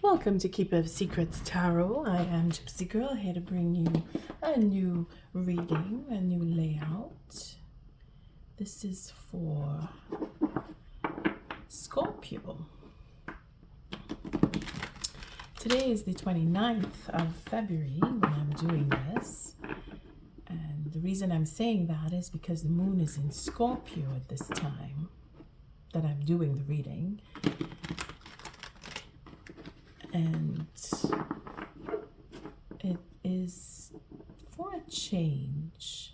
Welcome to Keeper of Secrets Tarot. I am Gypsy Girl, here to bring you a new reading, a new layout. This is for Scorpio. Today is the 29th of February when I'm doing this. And the reason I'm saying that is because the moon is in Scorpio at this time that I'm doing the reading. And it is for a change.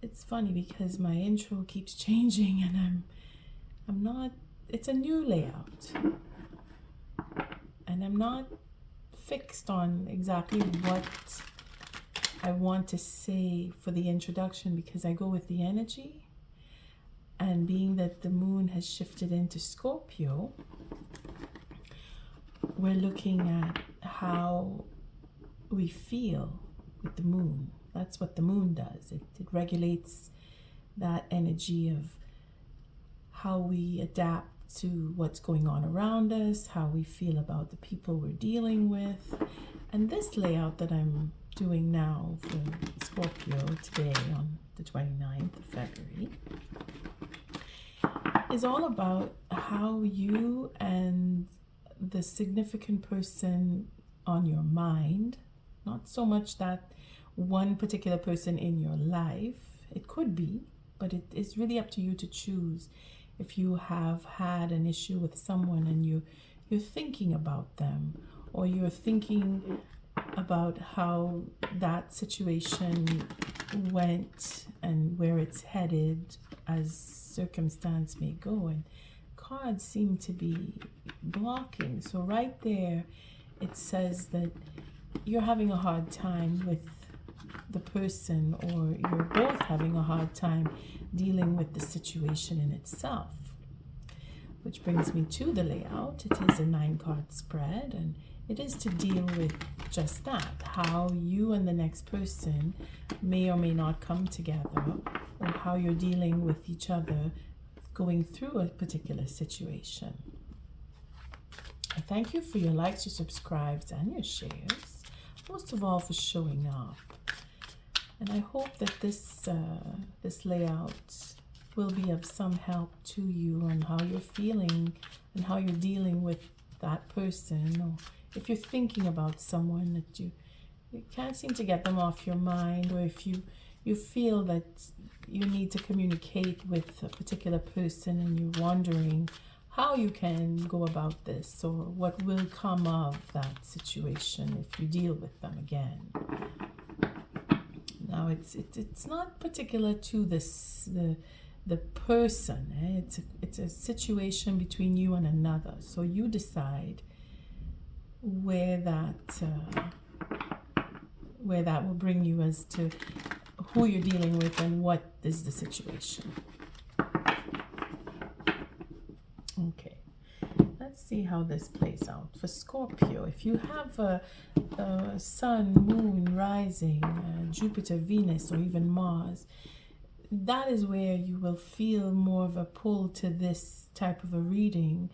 It's funny because my intro keeps changing and I'm not, it's a new layout. And I'm not fixed on exactly what I want to say for the introduction because I go with the energy. And being that the moon has shifted into Scorpio, we're looking at how we feel with the moon. That's what the moon does. It regulates that energy of how we adapt to what's going on around us, how we feel about the people we're dealing with. And this layout that I'm doing now for Scorpio today on the 29th of February is all about how you and the significant person on your mind, not so much that one particular person in your life, it could be, but it is really up to you to choose. If you have had an issue with someone and you're thinking about them, or you're thinking about how that situation went and where it's headed as circumstance may go, and cards seem to be blocking. So right there it says that you're having a hard time with the person, or you're both having a hard time dealing with the situation in itself. Which brings me to the layout. It is a 9-card spread, and it is to deal with just that, how you and the next person may or may not come together, or how you're dealing with each other going through a particular situation. I thank you for your likes, your subscribes, and your shares. Most of all, for showing up. And I hope that this layout will be of some help to you on how you're feeling and how you're dealing with that person, or if you're thinking about someone that you can't seem to get them off your mind, or if you feel that you need to communicate with a particular person and you're wondering how you can go about this, or what will come of that situation if you deal with them again. Now it's not particular to the person. It's a situation between you and another. So you decide where that will bring you as to who you're dealing with and what is the situation. Okay, let's see how this plays out for Scorpio. If you have a sun, moon, rising, Jupiter, Venus, or even Mars, that is where you will feel more of a pull to this type of a reading,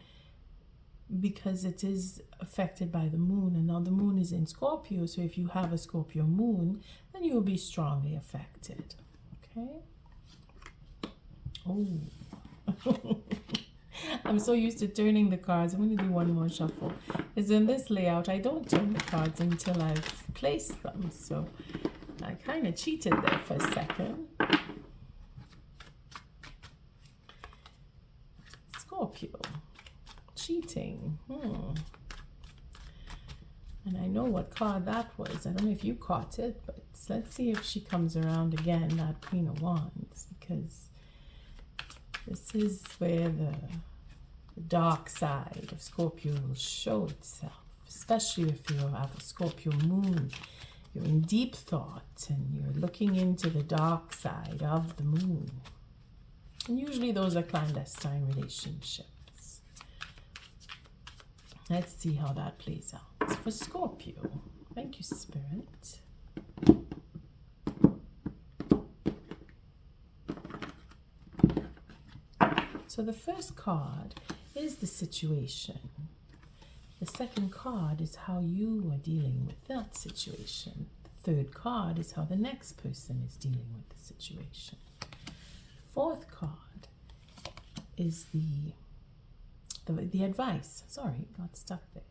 because it is affected by the moon. And now the moon is in Scorpio, so if you have a Scorpio moon, then you will be strongly affected. Okay? Oh. I'm so used to turning the cards. I'm going to do one more shuffle. Because in this layout, I don't turn the cards until I've placed them. So I kind of cheated there for a second. Scorpio. Cheating. And I know what card that was. I don't know if you caught it, but let's see if she comes around again, that Queen of Wands, because this is where the dark side of Scorpio will show itself, especially if you have a Scorpio moon. You're in deep thought and you're looking into the dark side of the moon. And usually those are clandestine relationships. Let's see how that plays out for Scorpio. Thank you, Spirit. So the first card is the situation. The second card is how you are dealing with that situation. The third card is how the next person is dealing with the situation. Fourth card is the advice. Sorry, got stuck there.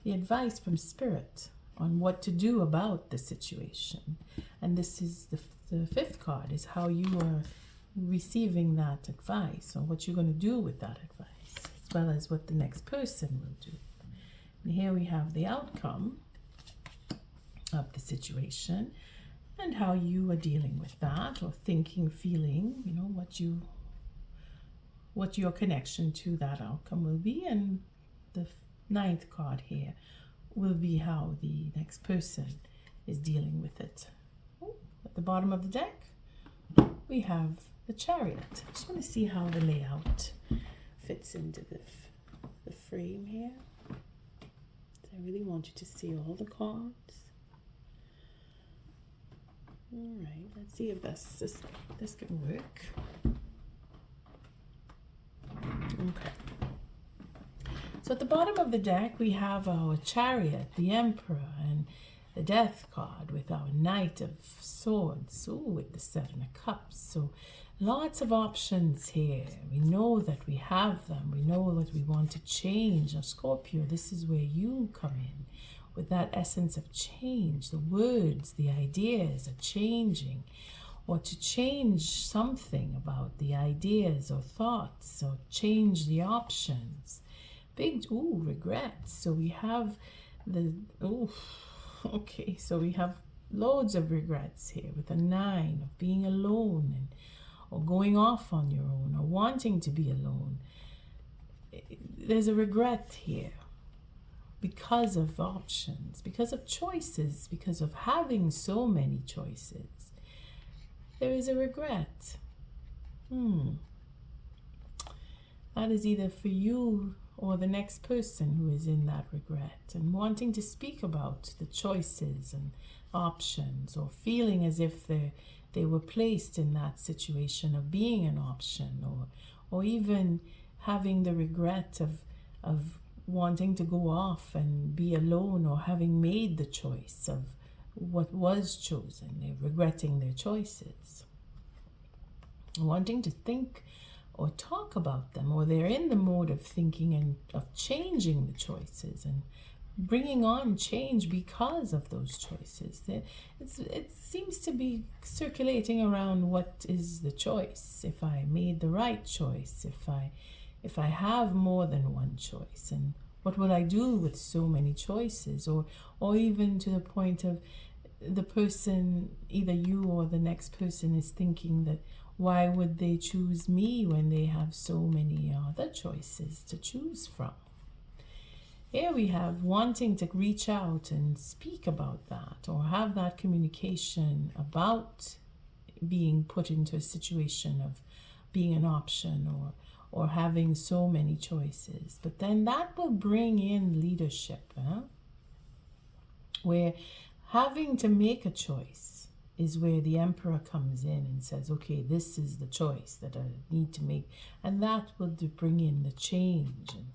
The advice from Spirit on what to do about the situation. And this is the fifth card, is how you are receiving that advice, or what you're going to do with that advice, as well as what the next person will do. And here we have the outcome of the situation and how you are dealing with that, or thinking, feeling, you know, what your connection to that outcome will be. And the ninth card here will be how the next person is dealing with it. At the bottom of the deck, we have the Chariot. I just want to see how the layout fits into the frame here. I really want you to see all the cards. All right, let's see if this can work. Okay. So at the bottom of the deck, we have our Chariot, the Emperor, and the Death card with our Knight of Swords, with the Seven of Cups. So lots of options here. We know that we have them. We know that we want to change. Now, Scorpio, this is where you come in with that essence of change. The words, the ideas are changing, or to change something about the ideas or thoughts, or change the options. Big, regrets. So we have okay, so we have loads of regrets here with a 9 of being alone, or going off on your own, or wanting to be alone. There's a regret here because of options, because of choices, because of having so many choices. There is a regret. That is either for you or the next person who is in that regret, and wanting to speak about the choices and options, or feeling as if they were placed in that situation of being an option, or even having the regret of wanting to go off and be alone, or having made the choice of what was chosen. They're regretting their choices, wanting to think or talk about them, or they're in the mode of thinking and of changing the choices and bringing on change because of those choices. It seems to be circulating around, what is the choice? If I made the right choice, if I have more than one choice, and what will I do with so many choices? Or even to the point of the person, either you or the next person, is thinking that, why would they choose me when they have so many other choices to choose from? Here we have wanting to reach out and speak about that, or have that communication about being put into a situation of being an option, or having so many choices. But then that will bring in leadership, where having to make a choice is where the Emperor comes in and says, okay, this is the choice that I need to make. And that will bring in the change, and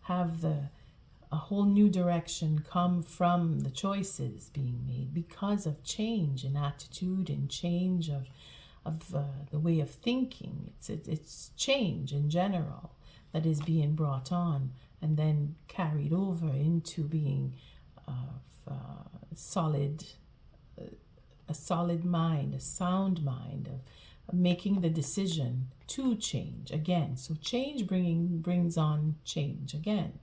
have a whole new direction come from the choices being made because of change in attitude, and change of the way of thinking. It's change in general that is being brought on, and then carried over into being a solid mind, a sound mind, of making the decision to change again. So change brings on change again.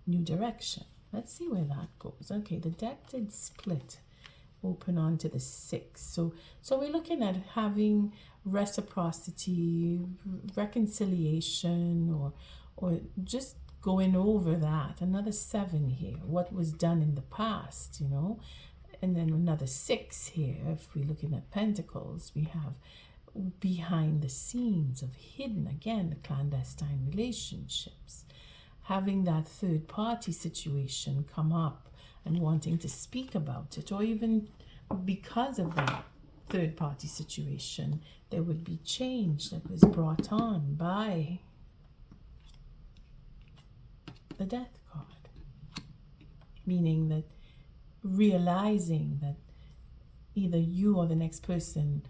New direction. Let's see where that goes. Okay, the deck did split open onto the 6. So we're looking at having reciprocity, reconciliation, or just going over that. Another 7 here. What was done in the past, And then another 6 here. If we're looking at Pentacles, we have behind the scenes of hidden, again, the clandestine relationships. Having that third party situation come up and wanting to speak about it, or even because of that third party situation, there would be change that was brought on by the Death card. meaning that realizing that either you or the next person,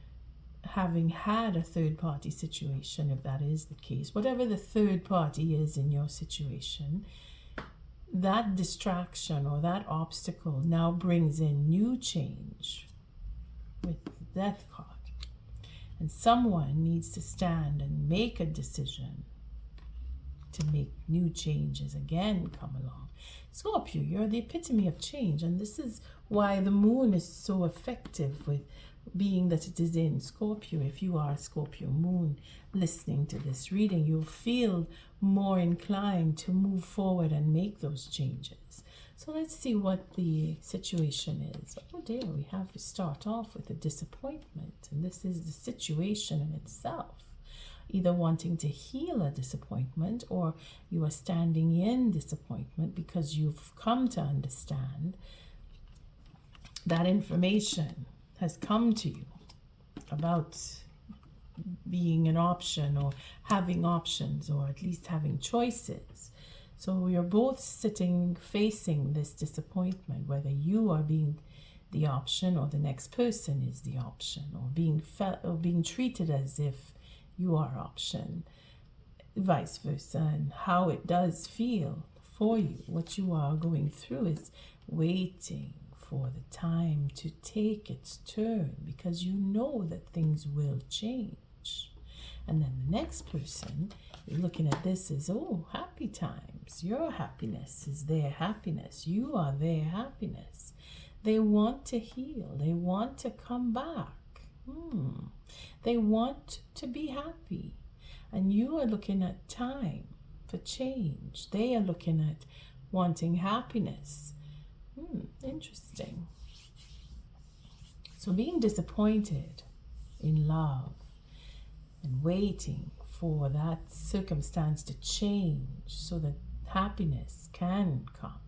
having had a third party situation, if that is the case, whatever the third party is in your situation, that distraction or that obstacle now brings in new change with the Death card. And someone needs to stand and make a decision to make new changes again come along. Scorpio, you're the epitome of change, and this is why the moon is so effective, with being that it is in Scorpio. If you are a Scorpio moon listening to this reading, you'll feel more inclined to move forward and make those changes. So let's see what the situation is. Oh dear, we have to start off with a disappointment, and this is the situation in itself. Either wanting to heal a disappointment, or you are standing in disappointment because you've come to understand that information has come to you about being an option, or having options, or at least having choices. So you're both sitting facing this disappointment, whether you are being the option or the next person is the option, or being treated as if you are option, vice versa. And how it does feel for you, what you are going through is waiting for the time to take its turn, because you know that things will change. And then the next person, you're looking at this as, oh, happy times. Your happiness is their happiness. You are their happiness. They want to heal. They want to come back. They want to be happy. And you are looking at time for change. They are looking at wanting happiness. Interesting. So being disappointed in love and waiting for that circumstance to change so that happiness can come.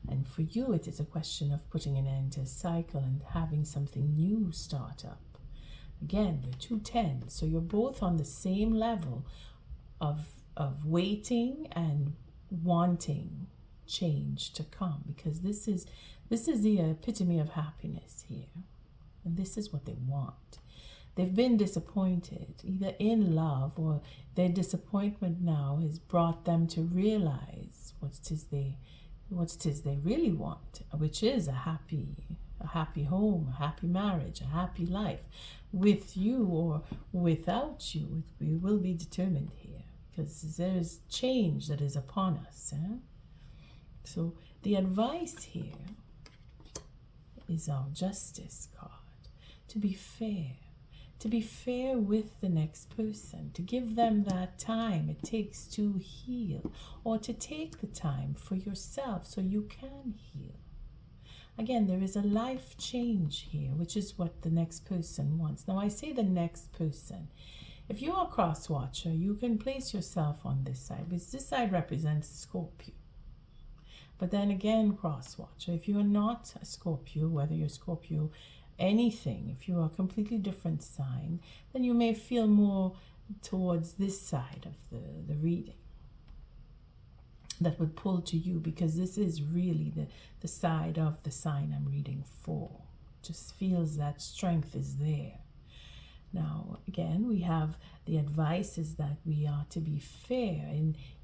And for you, it is a question of putting an end to a cycle and having something new start up. Again, you're 210, so you're both on the same level of waiting and wanting change to come, because this is the epitome of happiness here, and this is what they want. They've been disappointed either in love, or their disappointment now has brought them to realize what it is they really want, which is a happy home, a happy marriage, a happy life. With you or without you, we will be determined here, because there's change that is upon us. So the advice here is our Justice card. To be fair with the next person, to give them that time it takes to heal, or to take the time for yourself so you can heal. Again, there is a life change here, which is what the next person wants. Now, I say the next person. If you are a cross watcher, you can place yourself on this side, because this side represents Scorpio. But then again, cross watcher, if you are not a Scorpio, whether you're Scorpio, anything, if you are a completely different sign, then you may feel more towards this side of the reading that would pull to you, because this is really the side of the sign I'm reading for. Just feels that strength is there. Now, again, we have the advice is that we are to be fair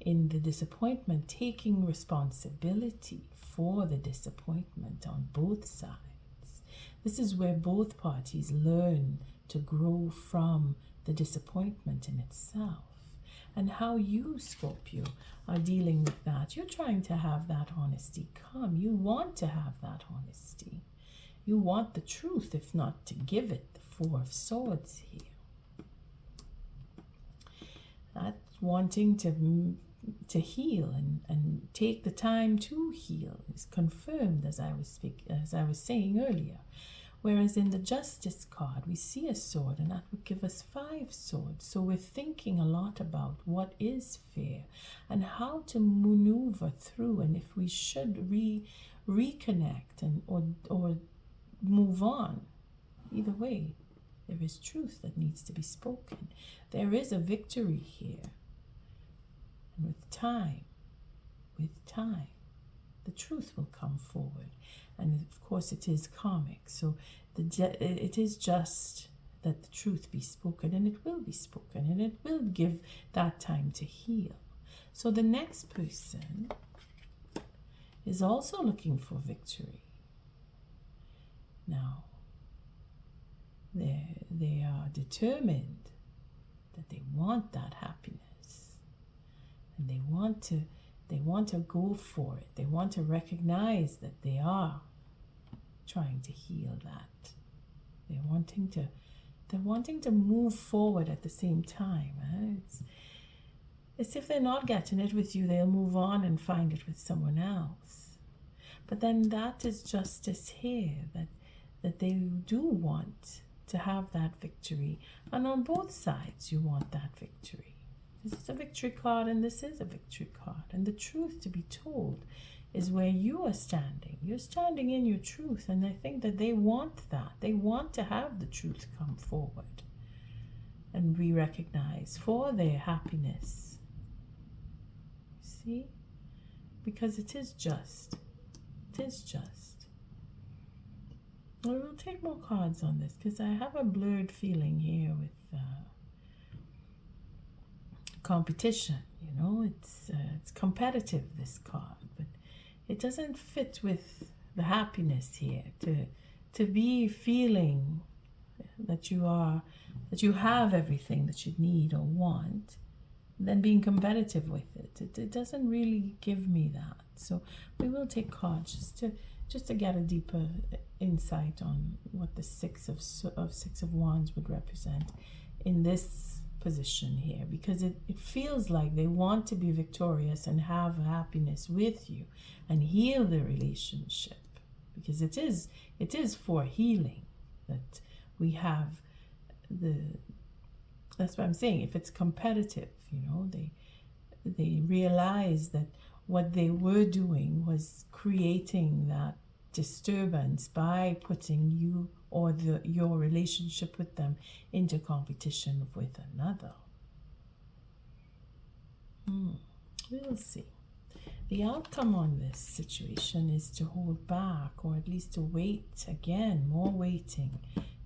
in the disappointment, taking responsibility for the disappointment on both sides. This is where both parties learn to grow from the disappointment in itself. And how you, Scorpio, are dealing with that. You're trying to have that honesty come. You want to have that honesty. You want the truth, if not to give it. The Four of Swords here. That wanting to heal and take the time to heal is confirmed, as I was saying earlier. Whereas in the Justice card, we see a sword, and that would give us 5 swords. So we're thinking a lot about what is fair and how to maneuver through, and if we should reconnect and or move on. Either way, there is truth that needs to be spoken. There is a victory here. And with time, the truth will come forward. And of course it is karmic, so it is just that the truth be spoken, and it will be spoken, and it will give that time to heal. So the next person is also looking for victory. Now, they are determined that they want that happiness, and they want to go for it. They want to recognize that they are trying to heal that. They're wanting to move forward at the same time. It's if they're not getting it with you, they'll move on and find it with someone else. But then that is justice here, that they do want to have that victory. And on both sides, you want that victory. This is a victory card, and this is a victory card. And the truth to be told is where you are standing. You're standing in your truth, and I think that they want that. They want to have the truth come forward and be recognized for their happiness. See? Because it is just. It is just. I will take more cards on this because I have a blurred feeling here with competition. You know, it's competitive, this card, but it doesn't fit with the happiness here. To be feeling that you have everything that you need or want, then being competitive with it. It doesn't really give me that. So we will take cards just to get a deeper insight on what the Six of Wands would represent in this position here, because it feels like they want to be victorious and have happiness with you and heal the relationship, because it is for healing that we have that's what I'm saying. If it's competitive, you know, they realize that what they were doing was creating that disturbance by putting you or your relationship with them into competition with another. We'll see. The outcome on this situation is to hold back, or at least to wait again, more waiting,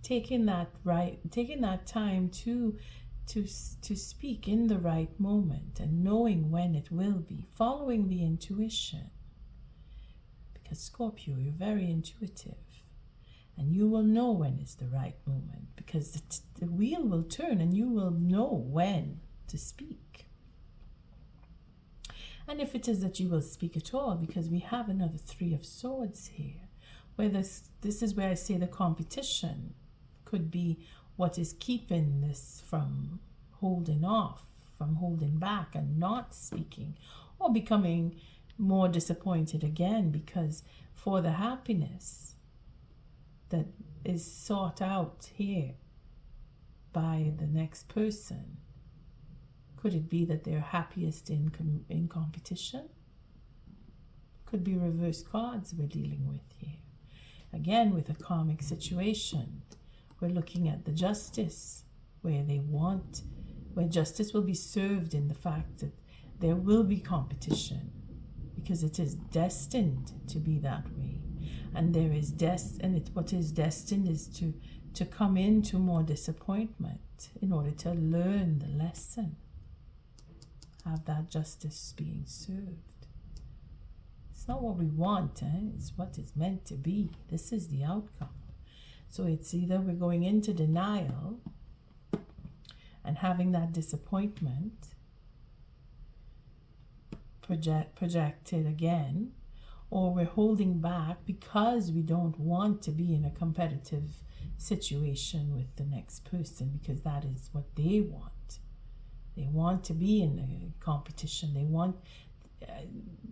taking that time to speak in the right moment and knowing when it will be, following the intuition. Because Scorpio, you're very intuitive, and you will know when is the right moment, because the wheel will turn and you will know when to speak. And if it is that you will speak at all, because we have another Three of Swords here, where this is where I say the competition could be what is keeping this from holding off, from holding back and not speaking, or becoming more disappointed again, because for the happiness that is sought out here by the next person, could it be that they're happiest in competition? Could be reverse cards we're dealing with here. Again, with a karmic situation, we're looking at the justice, where justice will be served in the fact that there will be competition, because it is destined to be that way. And what is destined is to come into more disappointment in order to learn the lesson. Have that justice being served. It's not what we want, it's what is meant to be. This is the outcome. So it's either we're going into denial and having that disappointment projected again, or we're holding back because we don't want to be in a competitive situation with the next person, because that is what they want. They want to be in a competition. They want,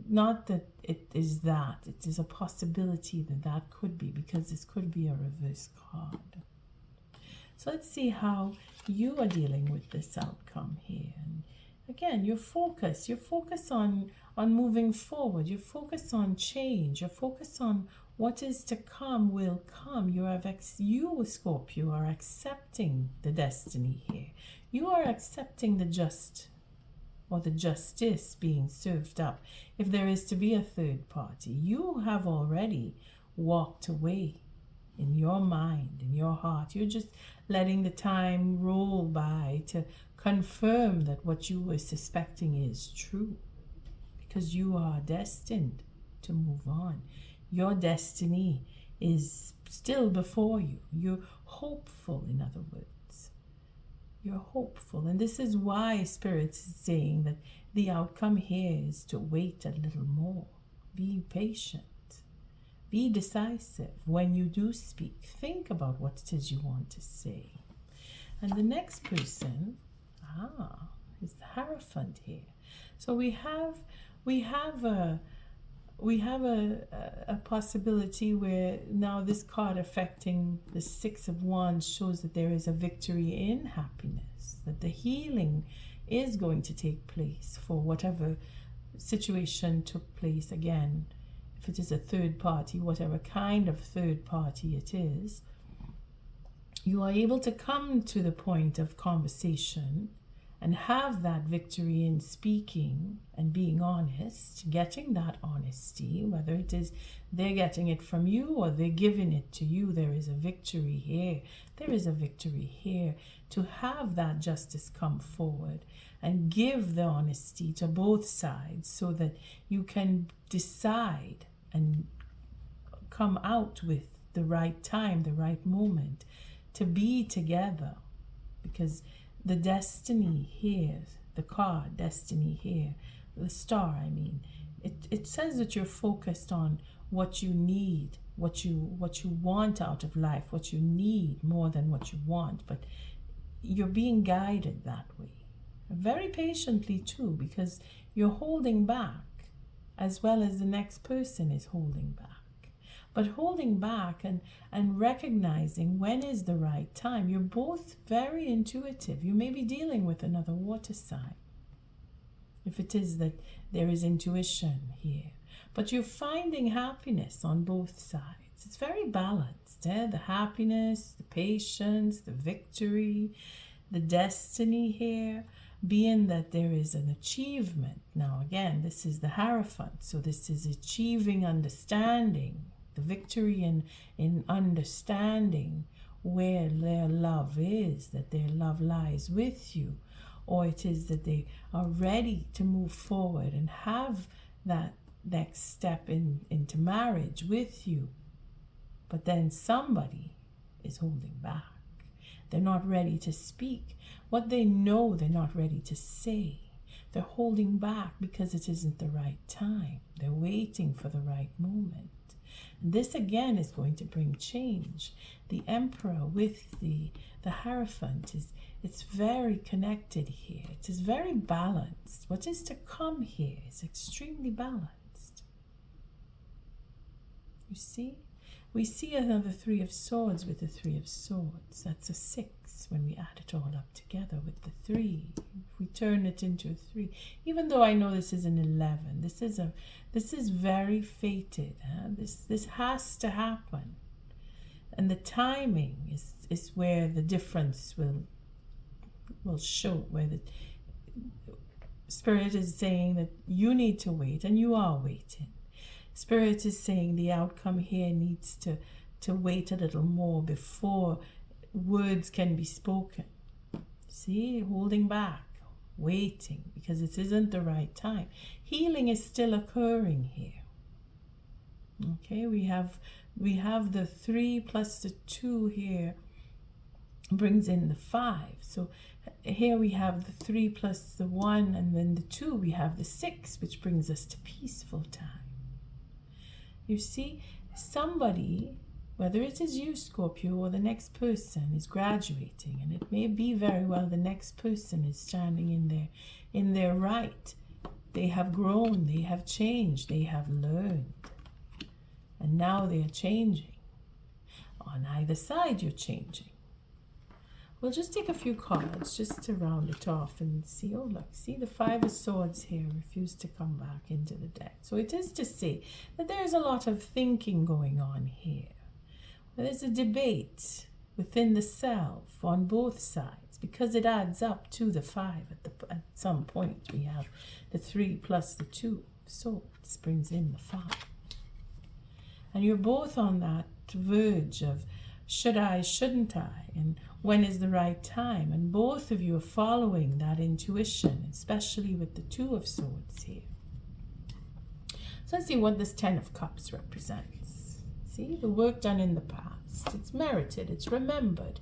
not that it is that, it is a possibility that could be, because this could be a reverse card. So let's see how you are dealing with this outcome here. And again, your focus on moving forward, your focus on change, your focus on what is to come will come. You, Scorpio, are accepting the destiny here. You are accepting the just or the justice being served up, if there is to be a third party, you have already walked away in your mind, in your heart. You're just letting the time roll by to confirm that what you were suspecting is true, because you are destined to move on. Your destiny is still before you. You're hopeful, in other words. You're hopeful. And this is why Spirit is saying that the outcome here is to wait a little more. Be patient. Be decisive. When you do speak, think about what it is you want to say. And the next person, is the Hierophant here. So we have a possibility where now this card affecting the Six of Wands shows that there is a victory in happiness, that the healing is going to take place for whatever situation took place. Again, if it is a third party, whatever kind of third party it is, you are able to come to the point of conversation and have that victory in speaking and being honest, getting that honesty, whether it is they're getting it from you or they're giving it to you. There is a victory here. There is a victory here to have that justice come forward and give the honesty to both sides so that you can decide and come out with the right time, the right moment to be together. Because the destiny here, the card, destiny here, the star, it says that you're focused on what you need, what you want out of life, what you need more than what you want, but you're being guided that way. Very patiently too, because you're holding back as well as the next person is holding back. But holding back and recognizing when is the right time. You're both very intuitive. You may be dealing with another water sign, if it is that there is intuition here. But you're finding happiness on both sides. It's very balanced. The happiness, the patience, the victory, the destiny here, being that there is an achievement. Now again, this is the Hierophant. So this is achieving understanding. The victory in understanding where their love is, that their love lies with you, or it is that they are ready to move forward and have that next step into marriage with you. But then somebody is holding back. They're not ready to speak. What they know, they're not ready to say. They're holding back because it isn't the right time. They're waiting for the right moment. This again is going to bring change. The Emperor with the Hierophant it's very connected here. It is very balanced. What is to come here is extremely balanced. You see? We see another Three of Swords with the Three of Swords. That's a 6 when we add it all up together with the 3. If we turn it into a 3, even though I know this is an 11, this is very fated. This has to happen. And the timing is where the difference will show, where the Spirit is saying that you need to wait, and you are waiting. Spirit is saying the outcome here needs to wait a little more before words can be spoken. See, holding back, waiting, because it isn't the right time. Healing is still occurring here. Okay, we have the 3 plus the 2 here brings in the 5. So here we have the 3 plus the 1, and then the 2, we have the 6, which brings us to peaceful time. You see, somebody, whether it is you, Scorpio, or the next person is graduating, and it may be very well the next person is standing in their right. They have grown, they have changed, they have learned, and now they are changing. On either side, you're changing. We'll just take a few cards just to round it off and see. Oh, look, see the 5 of Swords here refused to come back into the deck. So it is to say that there's a lot of thinking going on here. There's a debate within the self on both sides, because it adds up to the 5 at some point. We have the 3 plus the 2, so it brings in the 5. And you're both on that verge of should I, shouldn't I, and when is the right time, and both of you are following that intuition, especially with the 2 of Swords here. So let's see what this 10 of Cups represents. See, the work done in the past, it's merited, it's remembered,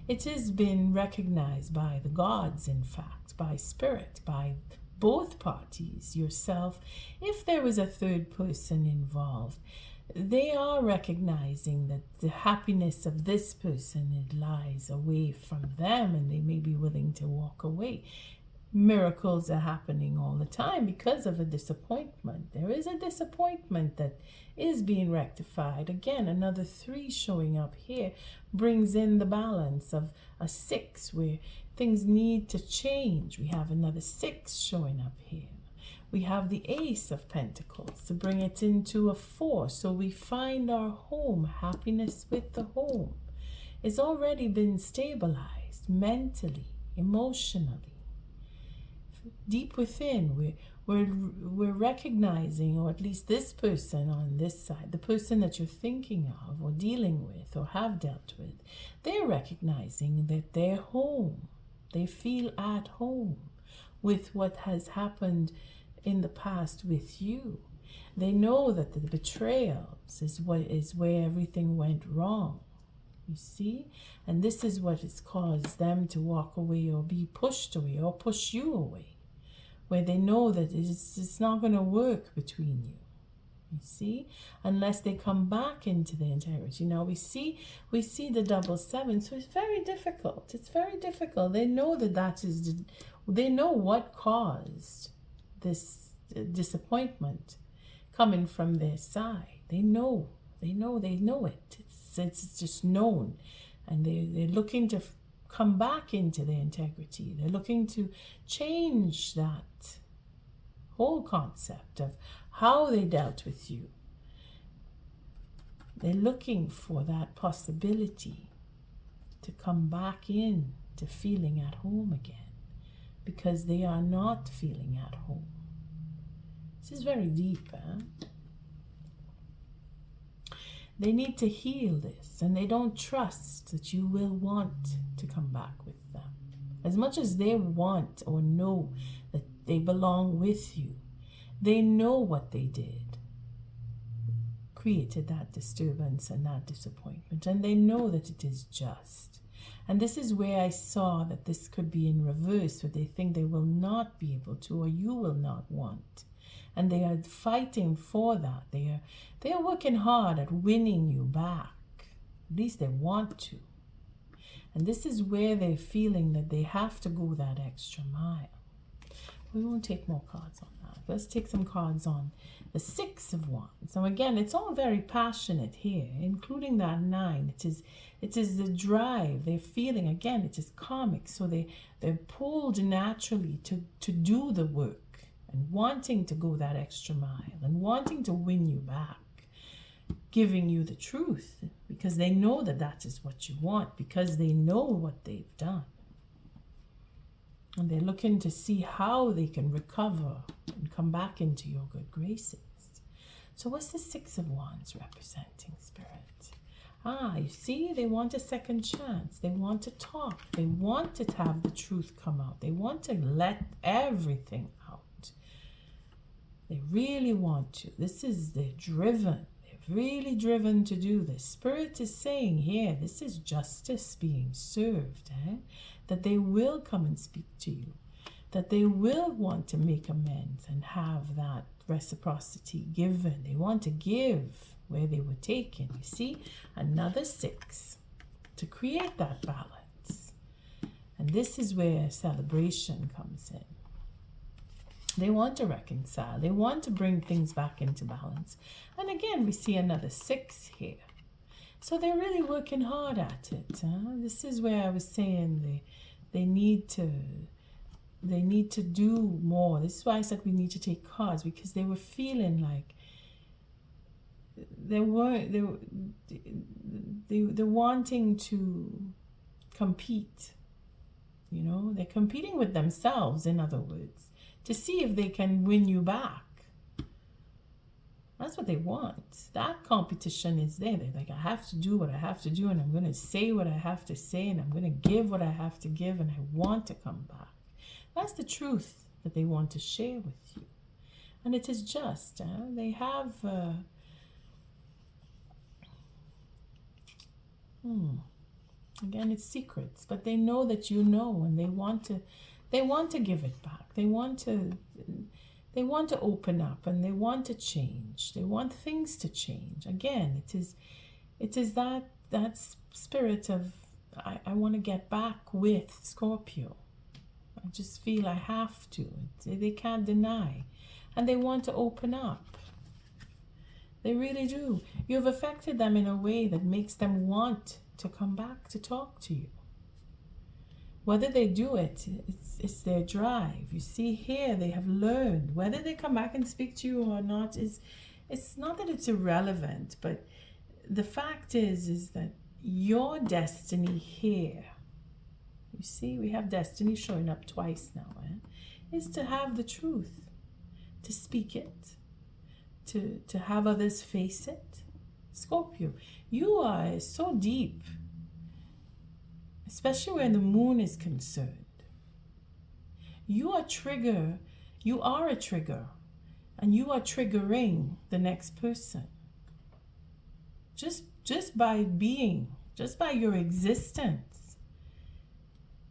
it has been recognized by the gods, in fact, by spirit, by both parties, yourself. If there was a third person involved, they are recognizing that the happiness of this person, it lies away from them, and they may be willing to walk away. Miracles are happening all the time because of a disappointment. There is a disappointment that is being rectified. Again, another 3 showing up here brings in the balance of a 6 where things need to change. We have another 6 showing up here. We have the Ace of Pentacles to bring it into a 4. So we find our home, happiness with the home. It's already been stabilized mentally, emotionally. Deep within, we're recognizing, or at least this person on this side, the person that you're thinking of or dealing with or have dealt with, they're recognizing that they're home. They feel at home with what has happened in the past with you. They know that the betrayals is where everything went wrong. You see? And this is what has caused them to walk away or be pushed away or push you away, where they know that it's not going to work between you. You see? Unless they come back into the integrity. Now we see the double 7, so it's very difficult. It's very difficult. They know they know what caused this disappointment coming from their side. They know it. It's just known, and they're looking to come back into their integrity. They're looking to change that whole concept of how they dealt with you. They're looking for that possibility to come back in to feeling at home again, because they are not feeling at home. This is very deep, They need to heal this, and they don't trust that you will want to come back with them. As much as they want or know that they belong with you, they know what they did created that disturbance and that disappointment, and they know that it is just. And this is where I saw that this could be in reverse, where they think they will not be able to, or you will not want. And they are fighting for that. They are working hard at winning you back. At least they want to. And this is where they're feeling that they have to go that extra mile. We won't take more cards on that. Let's take some cards on the 6 of Wands. So again, it's all very passionate here, including that 9. It is the drive they're feeling. Again, it is karmic. So they're pulled naturally to do the work, and wanting to go that extra mile, and wanting to win you back, giving you the truth, because they know that that is what you want, because they know what they've done. And they're looking to see how they can recover and come back into your good graces. So what's the 6 of Wands representing, Spirit? You see, they want a second chance. They want to talk. They want to have the truth come out. They want to let everything out. They really want to. They're driven. They're really driven to do this. Spirit is saying here, this is justice being served, that they will come and speak to you, that they will want to make amends and have that reciprocity given. They want to give where they were taken. You see, another 6 to create that balance. And this is where celebration comes in. They want to reconcile. They want to bring things back into balance. And again, we see another 6 here. So they're really working hard at it. This is where I was saying they need to do more. This is why I said we need to take cards, because they were feeling like they're wanting to compete. You know, they're competing with themselves, in other words, to see if they can win you back. That's what they want. That competition is there. They're like, I have to do what I have to do, and I'm going to say what I have to say, and I'm going to give what I have to give, and I want to come back. That's the truth that they want to share with you. And it is just, they have, again, it's secrets, but they know that you know, and they want to give it back. They want to open up, and they want to change. They want things to change. Again, it is that spirit of, I want to get back with Scorpio. I just feel I have to. They can't deny. And they want to open up. They really do. You've affected them in a way that makes them want to come back to talk to you. Whether they do it, it's their drive. You see here, they have learned. Whether they come back and speak to you or not, it's not that it's irrelevant, but the fact is that your destiny here, you see, we have destiny showing up twice now, is to have the truth, to speak it, to have others face it. Scorpio, you are so deep, especially when the moon is concerned. You are a trigger, and you are triggering the next person. Just by being, just by your existence.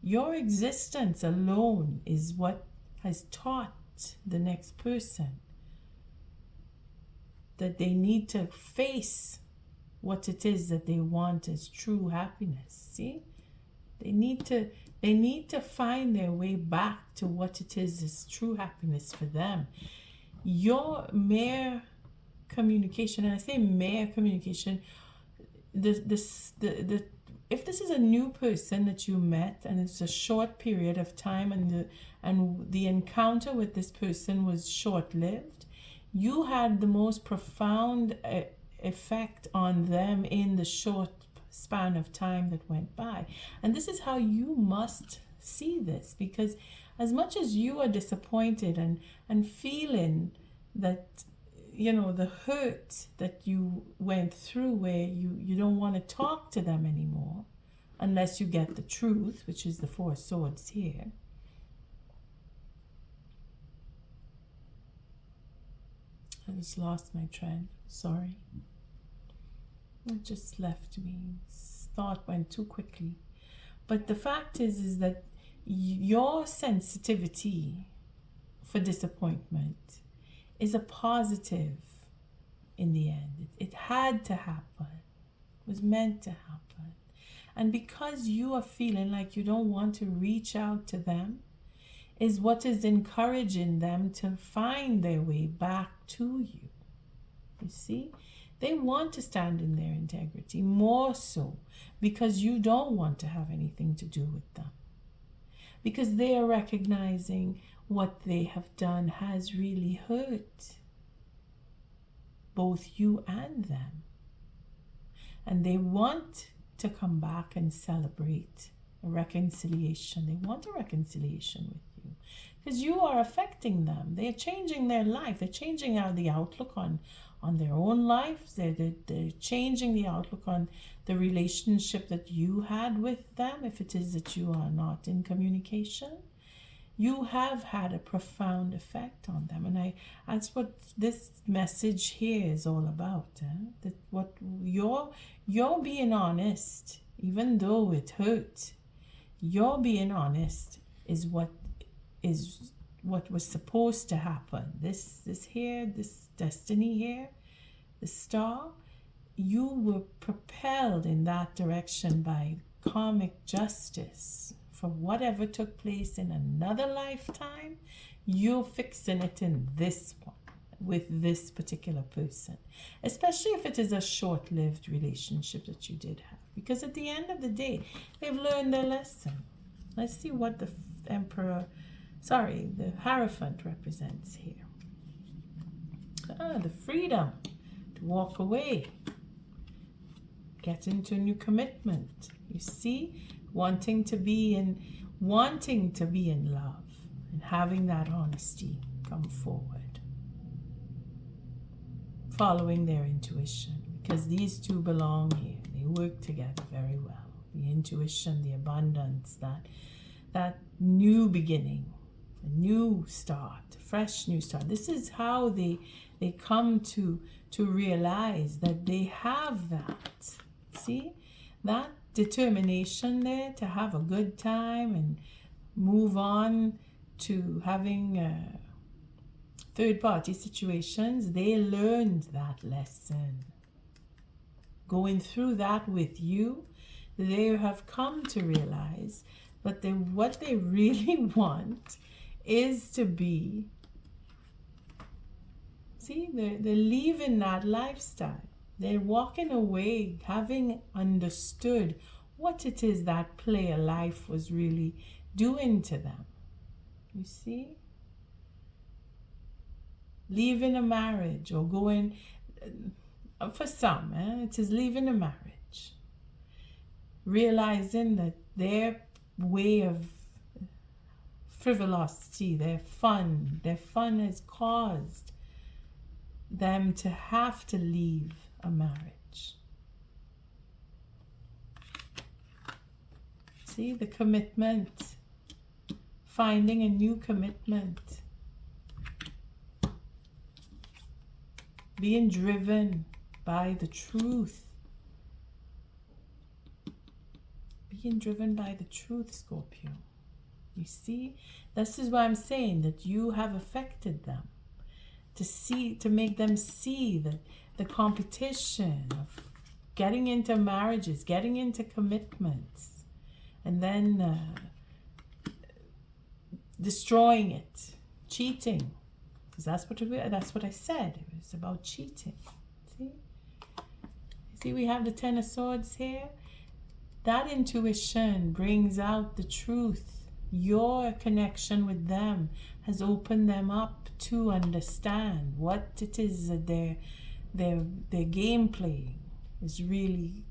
Your existence alone is what has taught the next person that they need to face what it is that they want as true happiness. See? They need to find their way back to what it is as true happiness for them. Your mere communication, and I say mere communication, if this is a new person that you met and it's a short period of time, and the encounter with this person was short-lived, you had the most profound effect on them in the short span of time that went by. And this is how you must see this, because as much as you are disappointed and feeling that, you know, the hurt that you went through, where you don't want to talk to them anymore unless you get the truth, which is the Four of Swords here. I just lost my trend. Sorry. It just left me. Thought went too quickly. But the fact is that your sensitivity for disappointment is a positive in the end. It had to happen. It was meant to happen. And because you are feeling like you don't want to reach out to them, is what is encouraging them to find their way back to you. You see? They want to stand in their integrity, more so because you don't want to have anything to do with them. Because they are recognizing what they have done has really hurt both you and them. And they want to come back and celebrate a reconciliation. They want a reconciliation with you because you are affecting them. They're changing their life. They're changing the outlook on their own lives. They're changing the outlook on the relationship that you had with them. If it is that you are not in communication, you have had a profound effect on them. And that's what this message here is all about. That what you're being honest, even though it hurt, you're being honest is what was supposed to happen. This destiny here, the star, you were propelled in that direction by karmic justice. For whatever took place in another lifetime, you're fixing it in this one with this particular person. Especially if it is a short-lived relationship that you did have. Because at the end of the day, they've learned their lesson. Let's see what the the Hierophant represents here. The freedom to walk away. Get into a new commitment. You see? Wanting to be in wanting to be in love and having that honesty come forward, following their intuition, because these two belong here. They work together very well. The intuition, the abundance, that new beginning, a new start, a fresh new start. This is how they come to realize that they have that. See, that determination there to have a good time and move on to having third-party situations. They learned that lesson. Going through that with you, they have come to realize that what they really want is to be, see, they're leaving that lifestyle. They're walking away having understood what it is that player life was really doing to them. You see? Leaving a marriage or going, for some, it is leaving a marriage. Realizing that their way of frivolity, their fun has caused them to have to leave a marriage. See, the commitment, finding a new commitment, being driven by the truth. Being driven by the truth, Scorpio. You see, this is why I'm saying that you have affected them. To make them see that the competition of getting into marriages, getting into commitments, and then destroying it, cheating, because that's what I said. It was about cheating. See, we have the Ten of Swords here. That intuition brings out the truth. Your connection with them has opened them up to understand what it is that their gameplay is really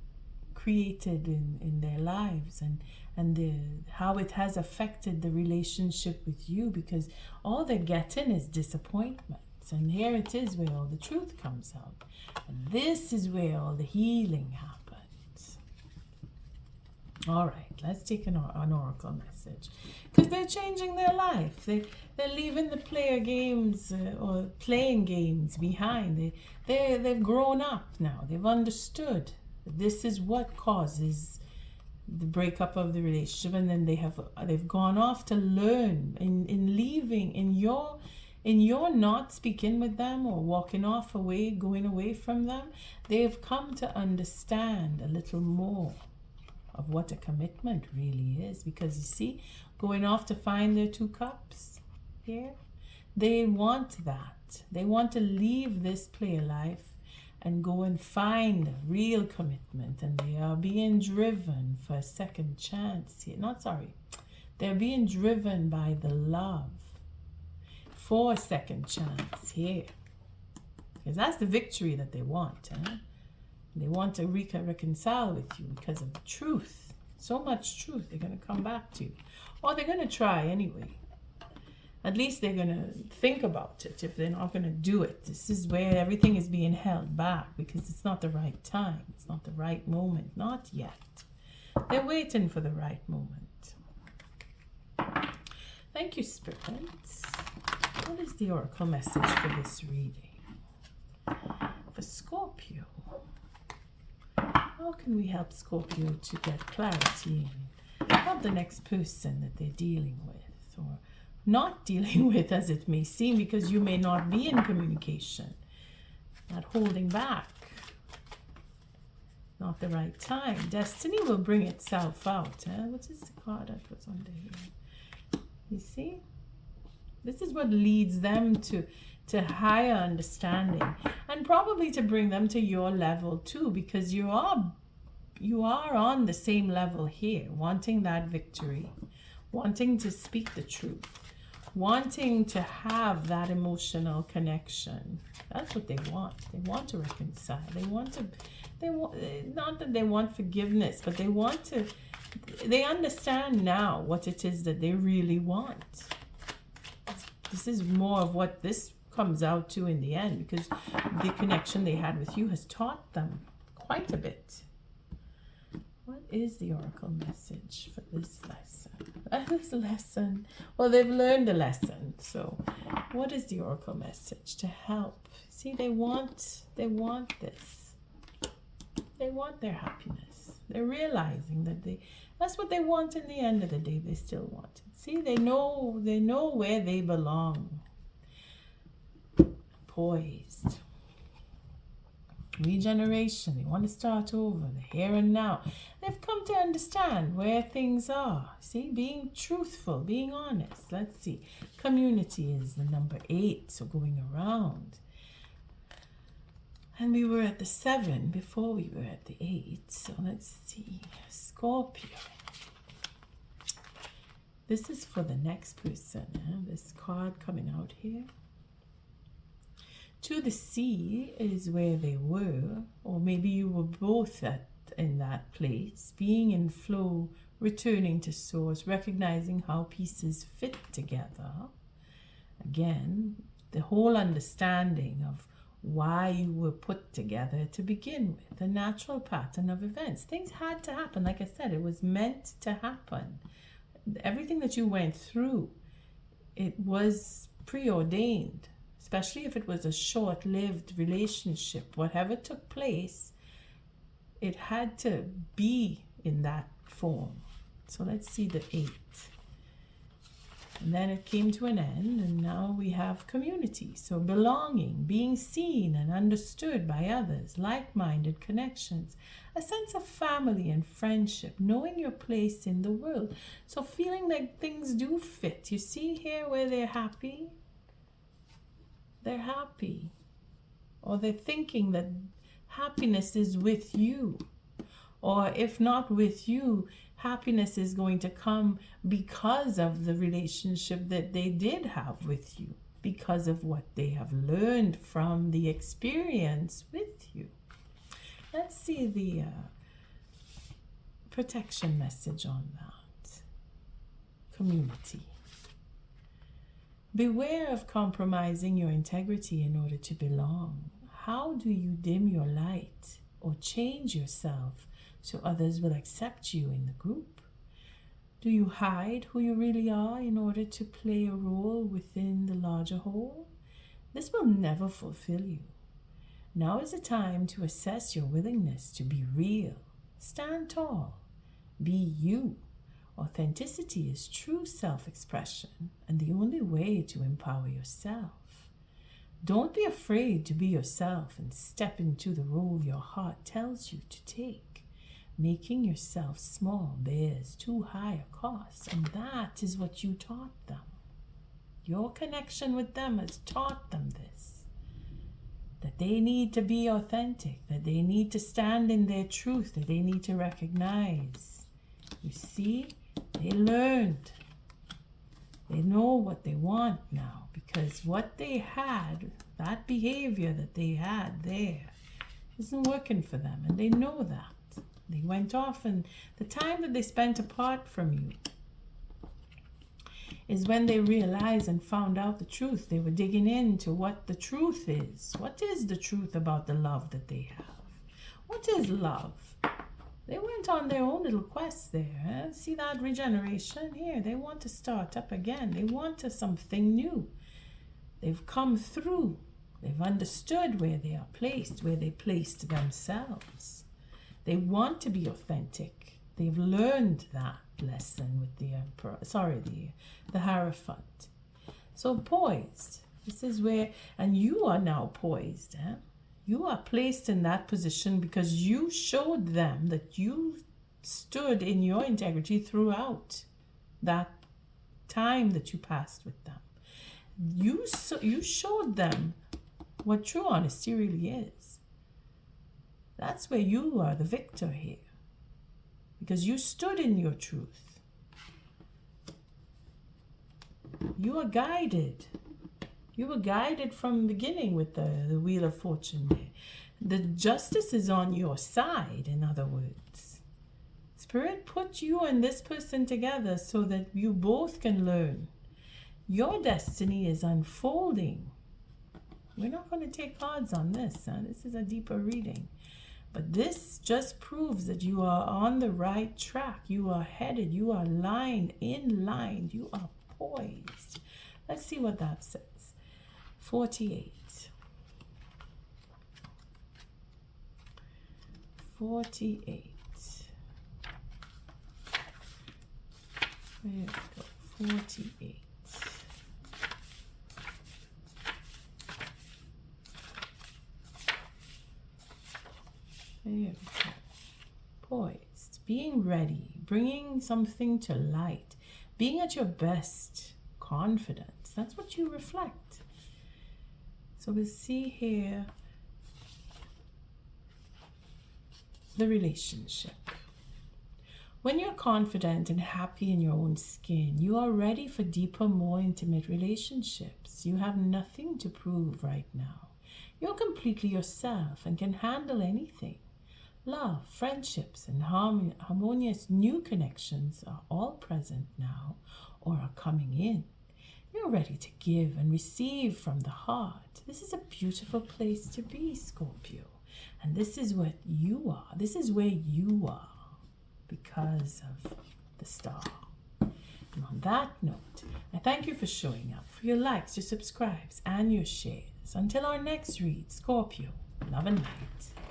created in their lives, and how it has affected the relationship with you, because all they're getting is disappointments. And here it is where all the truth comes out. And this is where all the healing happens. All right, let's take an oracle message. Because they're changing their life. They're leaving the player games or playing games behind. They've grown up now. They've understood that this is what causes the breakup of the relationship, and then they've gone off to learn in leaving, in your not speaking with them or walking off away, going away from them. They've come to understand a little more of what a commitment really is, because you see, going off to find their two cups here, they want that. They want to leave this player life and go and find a real commitment, and they are being driven for a second chance here. They're being driven by the love for a second chance here, because that's the victory that they want. They want to reconcile with you because of the truth. So much truth. They're going to come back to you. Or they're going to try anyway. At least they're going to think about it if they're not going to do it. This is where everything is being held back because it's not the right time. It's not the right moment. Not yet. They're waiting for the right moment. Thank you, Spirit. What is the oracle message for this reading? For Scorpio. How can we help Scorpio to get clarity and help the next person that they're dealing with or not dealing with, as it may seem, because you may not be in communication, not holding back, not the right time. Destiny will bring itself out. What is the card that was under here? You see? This is what leads them to higher understanding, and probably to bring them to your level too, because you are on the same level here, wanting that victory, wanting to speak the truth, wanting to have that emotional connection. That's what they want. They want to reconcile. Not that they want forgiveness, but they understand now what it is that they really want. This is more of what this comes out to in the end, because the connection they had with you has taught them quite a bit. What is the oracle message for this lesson? Well, they've learned a lesson. So what is the oracle message to help? See, they want this. They want their happiness. They're realizing that that's what they want in the end of the day. They still want it. See, they know where they belong. Poised. Regeneration. They want to start over, the here and now. They've come to understand where things are. See, being truthful, being honest. Let's see. Community is the number 8, so going around. And we were at the 7 before we were at the 8. So let's see. Scorpio. This is for the next person. This card coming out here. To the sea is where they were, or maybe you were both in that place, being in flow, returning to source, recognizing how pieces fit together. Again, the whole understanding of why you were put together to begin with, the natural pattern of events. Things had to happen. Like I said, it was meant to happen. Everything that you went through, it was preordained. Especially if it was a short-lived relationship, whatever took place, it had to be in that form. So let's see the 8. And then it came to an end, and now we have community. So belonging, being seen and understood by others, like-minded connections, a sense of family and friendship, knowing your place in the world. So feeling like things do fit. You see here where they're happy? They're happy, or they're thinking that happiness is with you, or if not with you, happiness is going to come because of the relationship that they did have with you, because of what they have learned from the experience with you. Let's see the protection message on that. Community. Beware of compromising your integrity in order to belong. How do you dim your light or change yourself so others will accept you in the group? Do you hide who you really are in order to play a role within the larger whole? This will never fulfill you. Now is the time to assess your willingness to be real. Stand tall. Be you. Authenticity is true self-expression and the only way to empower yourself. Don't be afraid to be yourself and step into the role your heart tells you to take. Making yourself small bears too high a cost, and that is what you taught them. Your connection with them has taught them this. That they need to be authentic, that they need to stand in their truth, that they need to recognize. You see? They learned. They know what they want now, because what they had, that behavior that they had there, isn't working for them, and they know that. They went off, and the time that they spent apart from you is when they realized and found out the truth. They were digging into what the truth is. What is the truth about the love that they have? What is love? They went on their own little quest there. See that regeneration here? They want to start up again. They want something new. They've come through. They've understood where they are placed, where they placed themselves. They want to be authentic. They've learned that lesson with the Emperor, the Hierophant. So poised. This is where, and you are now poised. You are placed in that position because you showed them that you stood in your integrity throughout that time that you passed with them. You showed them what true honesty really is. That's where you are the victor here, because you stood in your truth. You are guided. You were guided from the beginning with the Wheel of Fortune there. The justice is on your side, in other words. Spirit put you and this person together so that you both can learn. Your destiny is unfolding. We're not going to take cards on this. This is a deeper reading. But this just proves that you are on the right track. You are headed. You are in line. You are poised. Let's see what that says. 48. 48. There we go. 48. There we go. Poised. Being ready. Bringing something to light. Being at your best. Confidence. That's what you reflect. So we see here the relationship. When you're confident and happy in your own skin, you are ready for deeper, more intimate relationships. You have nothing to prove right now. You're completely yourself and can handle anything. Love, friendships, and harmonious new connections are all present now or are coming in. You're ready to give and receive from the heart. This is a beautiful place to be, Scorpio. And this is what you are. This is where you are because of the star. And on that note, I thank you for showing up, for your likes, your subscribes, and your shares. Until our next read, Scorpio, love and light.